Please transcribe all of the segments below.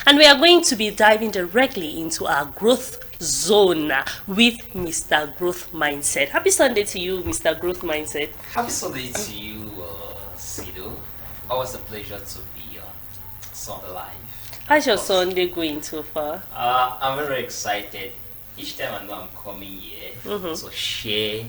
And we are going to be diving directly into our growth zone with Mr. Growth Mindset. Happy Sunday to you, Mr. Growth Mindset. Happy Sunday to you, Sido. Always a pleasure to be on Sunday Live. How's your Sunday going so far? I'm very excited. Each time I know I'm coming here to share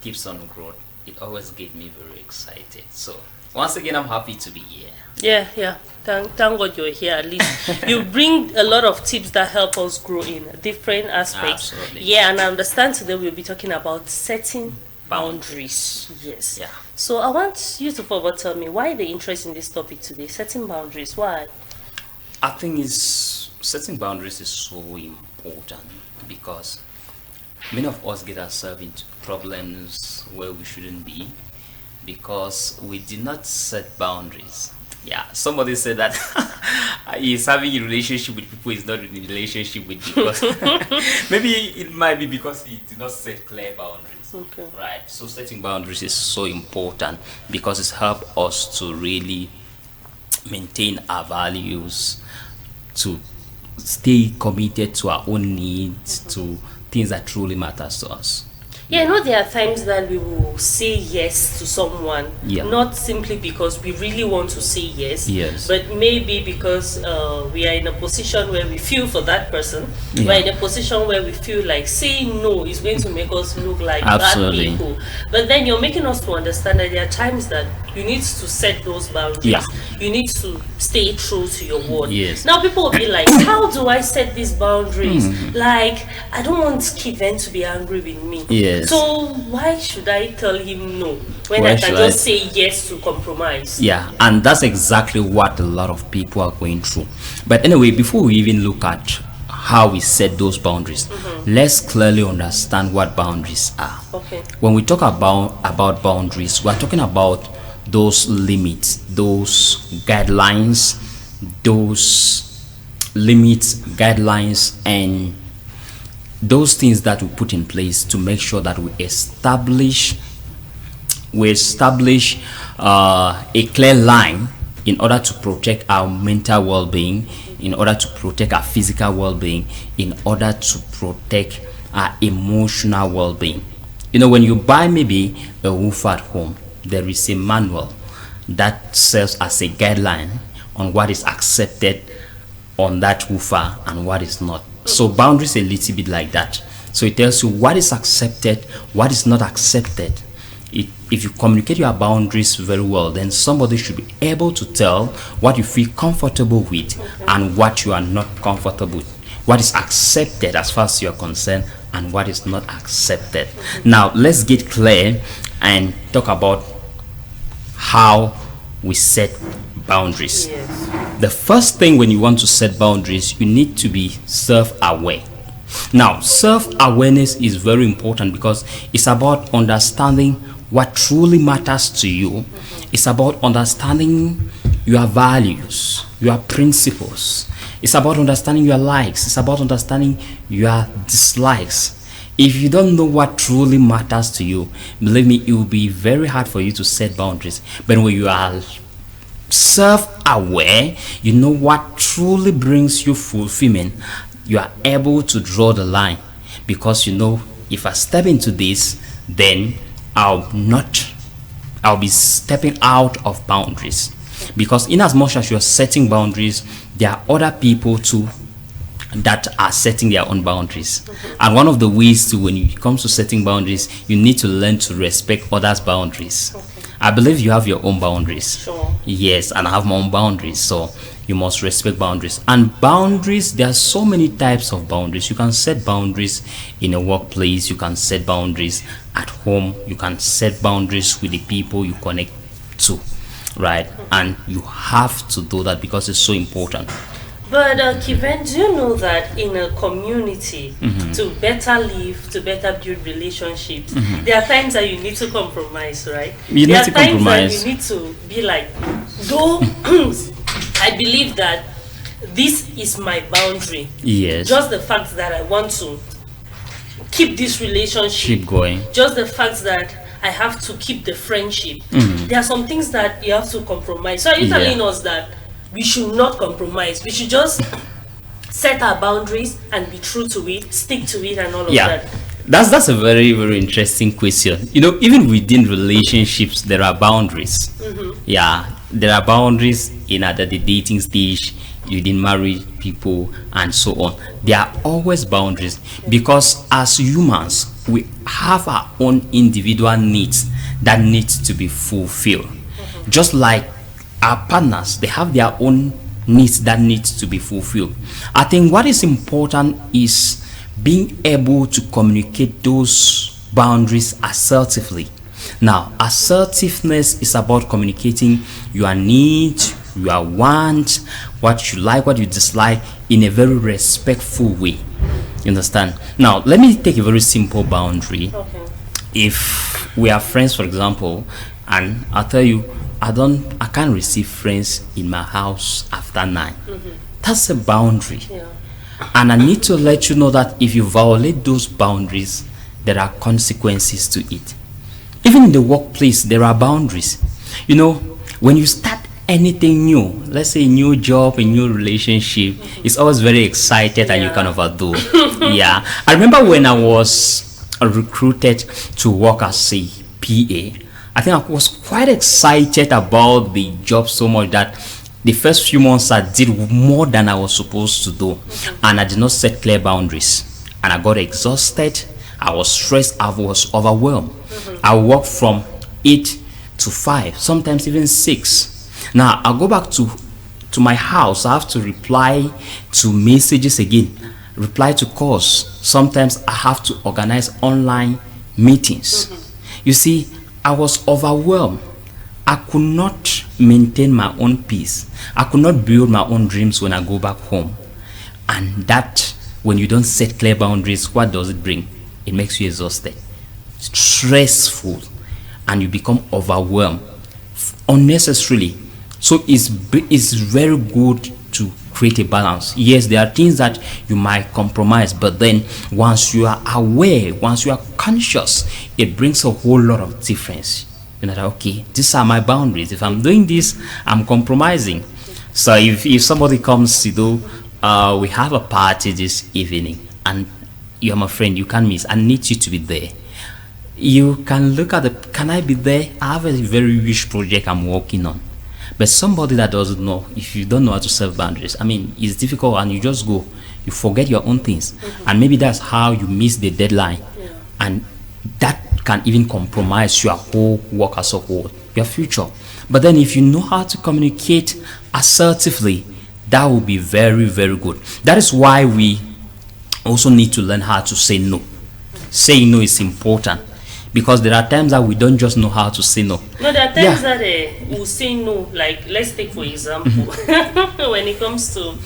tips on growth, it always gets me very excited. So, once again, I'm happy to be here. Yeah. Thank God you're here. At least you bring a lot of tips that help us grow in different aspects. Absolutely. Yeah, and I understand today we'll be talking about setting boundaries. Yes. Yeah. So I want you to forward tell me why the interest in this topic today, setting boundaries. Why? I think setting boundaries is so important because many of us get ourselves into problems where we shouldn't be because we did not set boundaries. Yeah, somebody said that he's having a relationship with people he's not in a relationship with because maybe it might be because he did not set clear boundaries. Okay. Right. So setting boundaries is so important because it's helped us to really maintain our values, to stay committed to our own needs, to things that truly matters to us. Yeah, I know there are times that we will say yes to someone, Yeah. not simply because we really want to say yes, Yes. but maybe because we are in a position where we feel for that person. Yeah. We're in a position where we feel like saying no is going to make us look like Absolutely. bad people. But then you're making us to understand that there are times that you need to set those boundaries. Yeah. You need to stay true to your word. Yes. Now people will be like, how do I set these boundaries? Like, I don't want Kiven to be angry with me. Yes. So why should I tell him no when Why I can should just I- say yes to compromise? Yeah, and that's exactly what a lot of people are going through. But anyway, before we even look at how we set those boundaries, let's clearly understand what boundaries are. Okay. When we talk about boundaries, we're talking about those limits, those guidelines, and those things that we put in place to make sure that we establish a clear line in order to protect our mental well-being, in order to protect our physical well-being, in order to protect our emotional well-being. You know, when you buy maybe a woofer at home, there is a manual that serves as a guideline on what is accepted on that woofer and what is not. So boundaries a little bit like that. So it tells you what is accepted, what is not accepted. If you communicate your boundaries very well, then somebody should be able to tell what you feel comfortable with and what you are not comfortable with, what is accepted as far as you are concerned and what is not accepted. Now let's get clear and talk about how we set boundaries. Yes. The first thing when you want to set boundaries, you need to be self-aware. Now, self-awareness is very important because it's about understanding what truly matters to you. It's about understanding your values, your principles. It's about understanding your likes. It's about understanding your dislikes. If you don't know what truly matters to you, believe me, it will be very hard for you to set boundaries. But when you are self-aware, you know what truly brings you fulfillment, you are able to draw the line because you know if I step into this, then I'll be stepping out of boundaries. Because in as much as you're setting boundaries, there are other people too that are setting their own boundaries. And one of the ways to, when it comes to setting boundaries, you need to learn to respect others' boundaries. I believe you have your own boundaries. Sure. Yes, and I have my own boundaries, so you must respect boundaries. And boundaries, there are so many types of boundaries. You can set boundaries in a workplace, you can set boundaries at home, you can set boundaries with the people you connect to, right? And you have to do that because it's so important. But Kiven, do you know that in a community, to better live, to better build relationships, there are times that you need to compromise, right? You there need are to times compromise. that you need to be like, though I believe that this is my boundary. Yes. Just the fact that I want to keep this relationship, Keep going. just the fact that I have to keep the friendship. There are some things that you have to compromise. So are you Yeah. telling us that we should not compromise? We should just set our boundaries and be true to it, stick to it, and all of Yeah, that? that's a very very interesting question. You know, even within relationships, there are boundaries. Yeah, there are boundaries in at the dating stage, you didn't marry people, and so on. There are always boundaries because as humans, we have our own individual needs that needs to be fulfilled. Just like our partners, they have their own needs that needs to be fulfilled. I think what is important is being able to communicate those boundaries assertively. Now, assertiveness is about communicating your needs, your wants, what you like, what you dislike, in a very respectful way. You understand? Now, let me take a very simple boundary. Okay. If we are friends, for example, and I'll tell you, I can't receive friends in my house after 9. That's a boundary. Yeah. And I need to let you know that if you violate those boundaries, there are consequences to it. Even in the workplace, there are boundaries. You know, when you start anything new, let's say a new job, a new relationship, it's always very excited and you Yeah. kind of adore. Yeah. I remember when I was recruited to work as a PA, I think I was quite excited about the job so much that the first few months I did more than I was supposed to do, and I did not set clear boundaries, and I got exhausted, I was stressed, I was overwhelmed. I worked from 8 to 5, sometimes even 6. Now I go back to my house, I have to reply to messages again, reply to calls. Sometimes I have to organize online meetings. You see, I was overwhelmed. I could not maintain my own peace. I could not build my own dreams when I go back home. And that, when you don't set clear boundaries, what does it bring? It makes you exhausted, stressful, and you become overwhelmed unnecessarily. So it's very good to create a balance. Yes, there are things that you might compromise, but then once you are aware, once you are conscious, it brings a whole lot of difference. You know that, okay, these are my boundaries. If I'm doing this, I'm compromising. So if somebody comes, we have a party this evening and you're my friend, you can't miss, I need you to be there. You can look at can I be there? I have a very huge project I'm working on. But somebody that doesn't know, if you don't know how to set boundaries, I mean, it's difficult, and you just go, you forget your own things, and maybe that's how you miss the deadline, and that can even compromise your whole work as a whole, your future. But then if you know how to communicate assertively, that will be very, very good. That is why we also need to learn how to say no. Saying no is important, because there are times that we don't just know how to say no. No, there are times that we'll say no. Like, let's take for example, when it comes to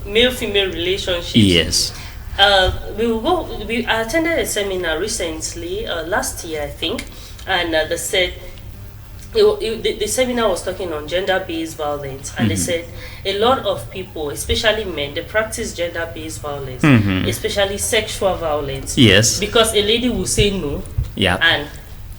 male-female relationships. Yes. I attended a seminar recently, last year I think, and they said the seminar was talking on gender-based violence, and they said a lot of people, especially men, they practice gender-based violence, especially sexual violence. Yes. Because a lady will say no, Yeah. and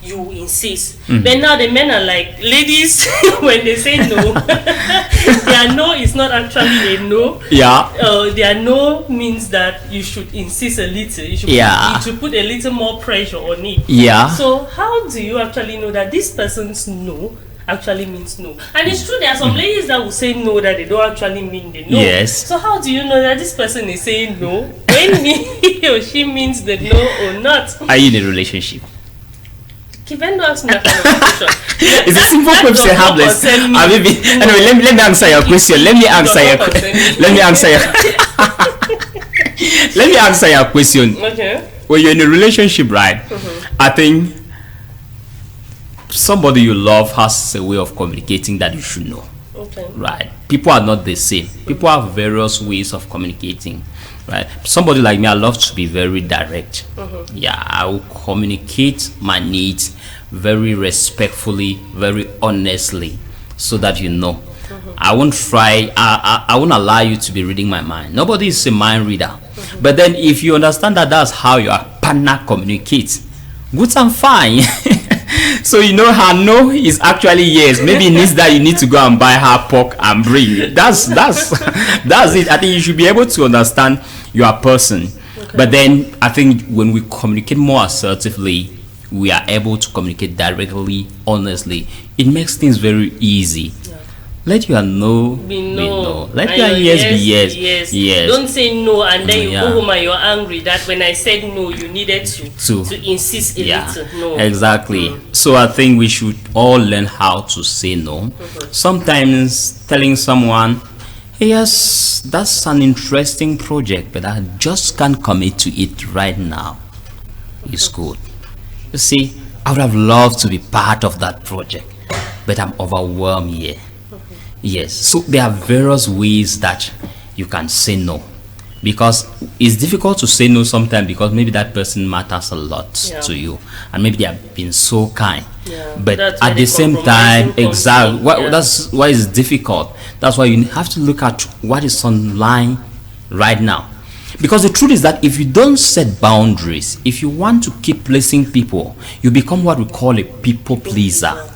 you insist. But now the men are like, ladies, when they say no, their no is not actually a no. Yeah. Their no means that you should insist a little. You should put a little more pressure on it. Yeah. So how do you actually know that this person's no actually means no? And it's true, there are some ladies that will say no that they don't actually mean the no. Yes. So how do you know that this person is saying no when he or she means the no or not? Are you in a relationship? Kevin asked me that kind of question. It's a simple question, harmless. Anyway, let me answer your question. Let me answer your question. Okay. When you're in a relationship, right? I think somebody you love has a way of communicating that you should know. Okay. Right? People are not the same. People have various ways of communicating. Right? Somebody like me, I love to be very direct. Yeah, I will communicate my needs very respectfully, very honestly, so that you know. I won't try. I won't allow you to be reading my mind. Nobody is a mind reader. But then, if you understand that that's how your partner communicates, good and fine. So you know her no is actually yes. Maybe it needs that you need to go and buy her pork and bring. That's it. I think you should be able to understand your person. Okay. But then I think when we communicate more assertively, we are able to communicate directly, honestly. It makes things very easy. Yeah. Let your no be no. Let your yes be yes. Yes. Don't say no and then you go home and you're angry that when I said no, you needed to insist a little. No. Exactly. So I think we should all learn how to say no. Sometimes telling someone, yes, that's an interesting project, but I just can't commit to it right now, is good. You see, I would have loved to be part of that project, but I'm overwhelmed here. Yes, so there are various ways that you can say no, because it's difficult to say no sometimes because maybe that person matters a lot to you and maybe they have been so kind, but at the same time, exactly, that's why it's difficult. That's why you have to look at what is online right now, because the truth is that if you don't set boundaries, if you want to keep pleasing people, you become what we call a people pleaser.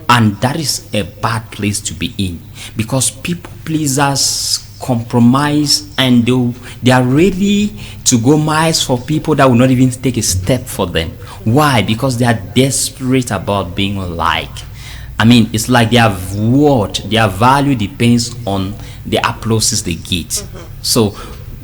And that is a bad place to be in, because people pleasers compromise and they are ready to go miles for people that will not even take a step for them. Why? Because they are desperate about being liked. I mean, it's like their value depends on the applauses they get. So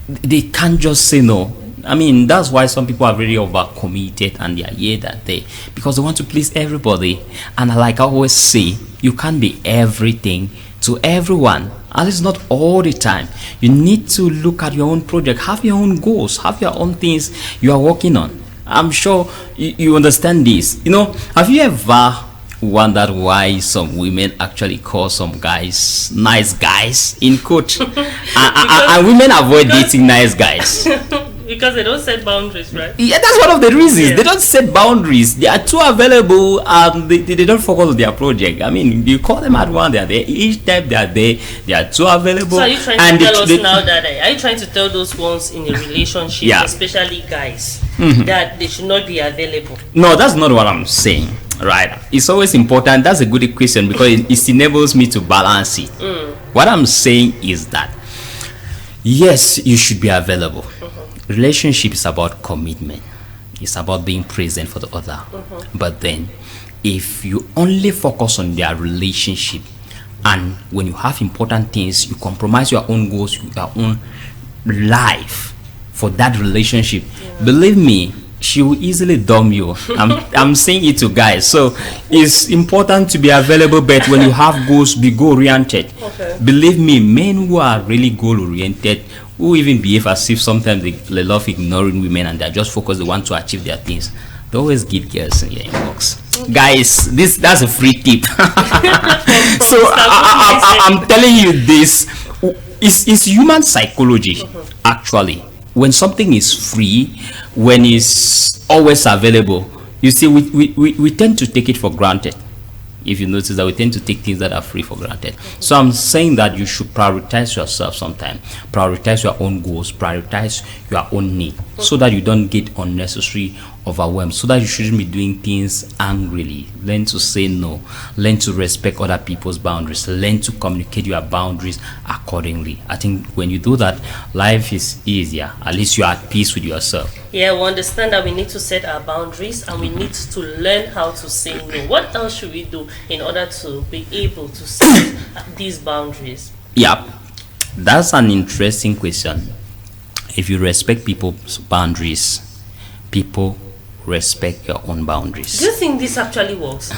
they can't just say no. I mean, that's why some people are really overcommitted and they are here that day, because they want to please everybody. And like I always say, you can't be everything to everyone, at least not all the time. You need to look at your own project, have your own goals, have your own things you are working on. I'm sure you understand this. You know, have you ever wondered why some women actually call some guys nice guys in quote and women avoid dating nice guys? Because they don't set boundaries, right? Yeah, that's one of the reasons. They don't set boundaries. They are too available and they don't focus on their project. I mean, you call them at one, they are there. Each time they are there, they are too available. So are you trying to tell us now that, are you trying to tell those ones in a relationship, especially guys, that they should not be available? No, that's not what I'm saying. Right. It's always important. That's a good question because it enables me to balance it. What I'm saying is that, yes, you should be available. Relationship is about commitment. It's about being present for the other. But then if you only focus on their relationship, and when you have important things, you compromise your own goals, your own life for that relationship, believe me, she will easily dump you. I'm saying it to guys. So it's important to be available, but when you have goals, be goal oriented. Believe me, men who are really goal oriented, who even behave as if sometimes they love ignoring women and they're just focused, they want to achieve their things, they always get girls in your inbox. Guys, that's a free tip. So I'm telling you this, it's human psychology actually. When something is free, when it's always available, you see, we tend to take it for granted. If you notice that we tend to take things that are free for granted. So I'm saying that you should prioritize yourself sometimes. Prioritize your own goals, prioritize your own need, so that you don't get unnecessary overwhelmed, so that you shouldn't be doing things angrily. Learn to say no, learn to respect other people's boundaries, learn to communicate your boundaries accordingly. I think when you do that, life is easier. At least you're at peace with yourself. Yeah, we understand that we need to set our boundaries and we need to learn how to say no. What else should we do in order to be able to set these boundaries? Yeah, that's an interesting question. If you respect people's boundaries, people respect your own boundaries. Do you think this actually works?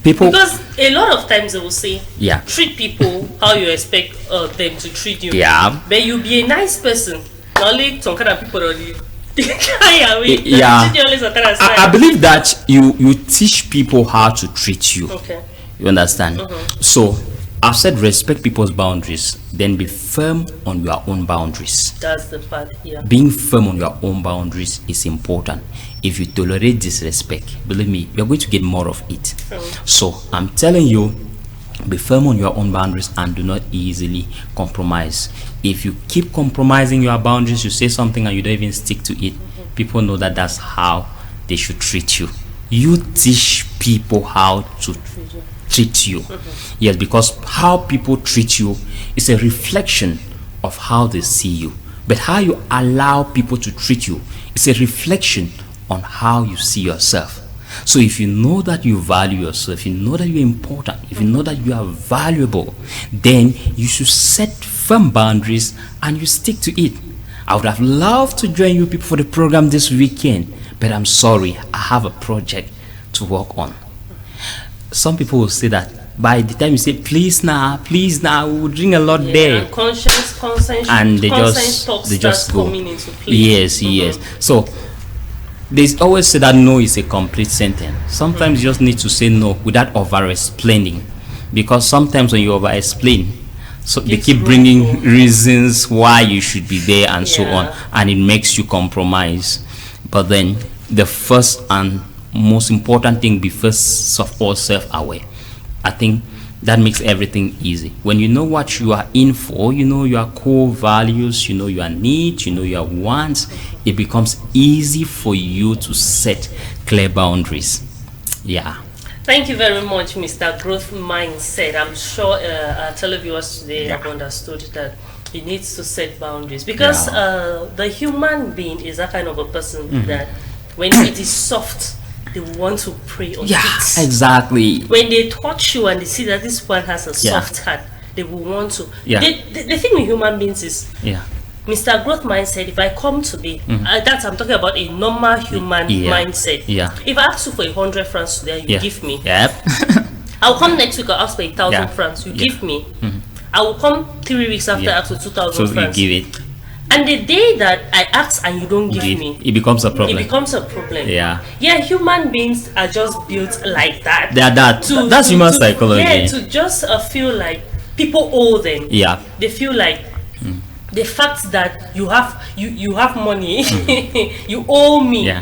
People, because a lot of times they will say, treat people how you expect them to treat you. Yeah. But you be a nice person. Only some kind of people only. I believe that you teach people how to treat you. Okay. You understand? So I've said respect people's boundaries, then be firm on your own boundaries. That's the part, yeah. Being firm on your own boundaries is important. If you tolerate disrespect, believe me, you're going to get more of it. So I'm telling you, be firm on your own boundaries and do not easily compromise. If you keep compromising your boundaries, you say something and you don't even stick to it, people know that that's how they should treat you. You teach people how to treat you. Yes, because how people treat you is a reflection of how they see you. But how you allow people to treat you is a reflection on how you see yourself. So if you know that you value yourself, if you know that you're important, if you know that you are valuable, then you should set firm boundaries and you stick to it. I would have loved to join you people for the program this weekend, but I'm sorry, I have a project to work on. Some people will say that by the time you say please now, we will drink a lot there, and consent and they just go. Coming into place. Yes. So they always say that no is a complete sentence. Sometimes you just need to say no without over explaining, because sometimes when you over explain, so they keep bringing reasons why you should be there and so on, and it makes you compromise. But then the first and most important thing, be first of all self-aware. I think that makes everything easy. When you know what you are in for, you know your core values, you know your needs, you know your wants, it becomes easy for you to set clear boundaries. Yeah. Thank you very much, Mr. Growth Mindset. I'm sure our televiewers today have understood that he needs to set boundaries, because the human being is that kind of a person that when it is soft, they want to prey on it. Exactly. When they touch you and they see that this one has a soft heart, they will want to. The thing with human beings is, Mr. Growth Mindset, if I come today, that I'm talking about a normal human mindset. If I ask you for 100 francs today, you give me. I'll come next week, I'll ask for 1,000 francs, you give me. I will come 3 weeks after, ask for 2,000 francs. So you give it. And the day that I ask and you don't give me, it becomes a problem. Human beings are just built like that. They are that. That's human psychology. To just feel like people owe them. They feel like the fact that you have money, you owe me.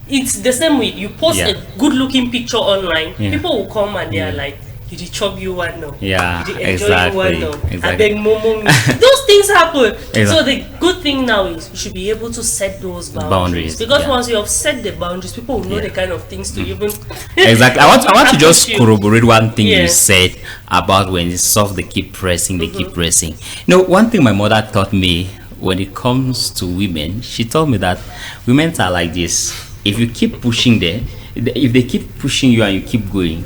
It's the same way you post a good looking picture online, people will come and they are like, you did chop you one now. You did enjoy you one now. I beg momo. Those things happen. So the good thing now is you should be able to set those boundaries. Because once you have set the boundaries, people will know the kind of things to even Exactly. I want to just corroborate one thing you said about when it's soft, they keep pressing, they keep pressing. You know, one thing my mother taught me when it comes to women, she told me that women are like this. If you keep pushing them, if they keep pushing you and you keep going,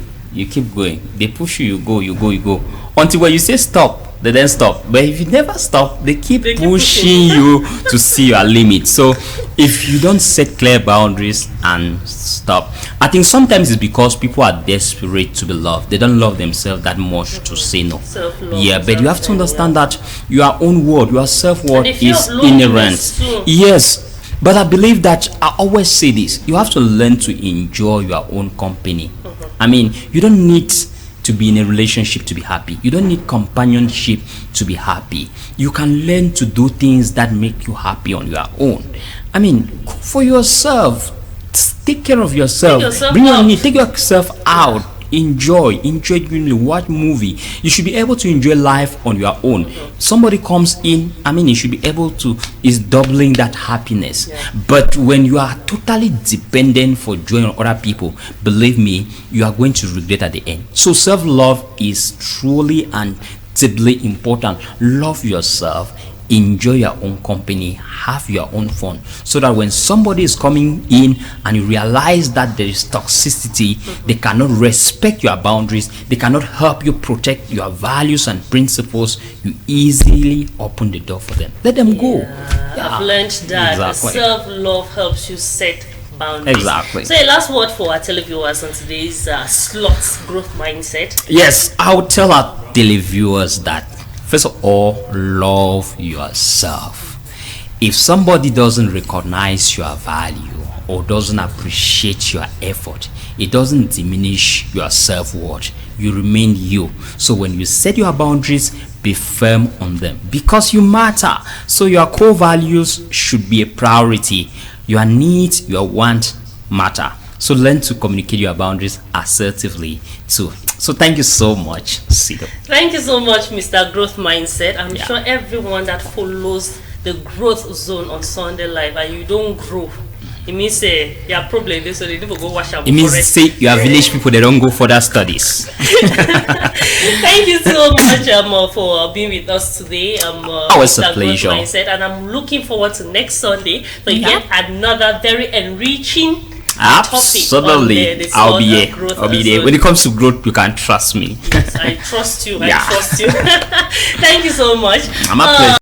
they push you, you go until when you say stop, they then stop. But if you never stop, they keep pushing you to see your limit. So if you don't set clear boundaries and stop, I think sometimes it's because people are desperate to be loved. They don't love themselves that much to say no. But you have to understand that your own word, your self-worth is inherent. Yes. But I believe that I always say this, you have to learn to enjoy your own company. I mean, you don't need to be in a relationship to be happy. You don't need companionship to be happy. You can learn to do things that make you happy on your own. I mean, cook for yourself. Take care of yourself. Bring your need. Take yourself out. Enjoy watch movie. You should be able to enjoy life on your own. Somebody comes in, I mean, you should be able to, is doubling that happiness. But when you are totally dependent for joy on other people, believe me, you are going to regret at the end. So self-love is truly and deeply important. Love yourself, enjoy your own company, have your own fun, so that when somebody is coming in and you realize that there is toxicity, they cannot respect your boundaries, they cannot help you protect your values and principles, you easily open the door for them. Let them go. I've learned that self-love helps you set boundaries. Exactly. So a last word for our televiewers on today's Slots Growth Mindset. Yes, I would tell our televiewers that first of all, love yourself. If somebody doesn't recognize your value or doesn't appreciate your effort, it doesn't diminish your self-worth. You remain you. So when you set your boundaries, be firm on them because you matter. So your core values should be a priority. Your needs, your wants matter. So learn to communicate your boundaries assertively too. So thank you so much, Sido. Thank you so much, Mr. Growth Mindset. I'm sure everyone that follows the Growth Zone on Sunday Live and you don't grow, it means your problem is so they never go wash up. It means say you are village people, they don't go further studies. Thank you so much for being with us today. Always a pleasure. Mindset, and I'm looking forward to next Sunday for yet another very enriching Absolutely. I'll be here. I'll be there. When it comes to growth, you can trust me. Yes, I trust you. I trust you. Thank you so much. I'm a pleasure.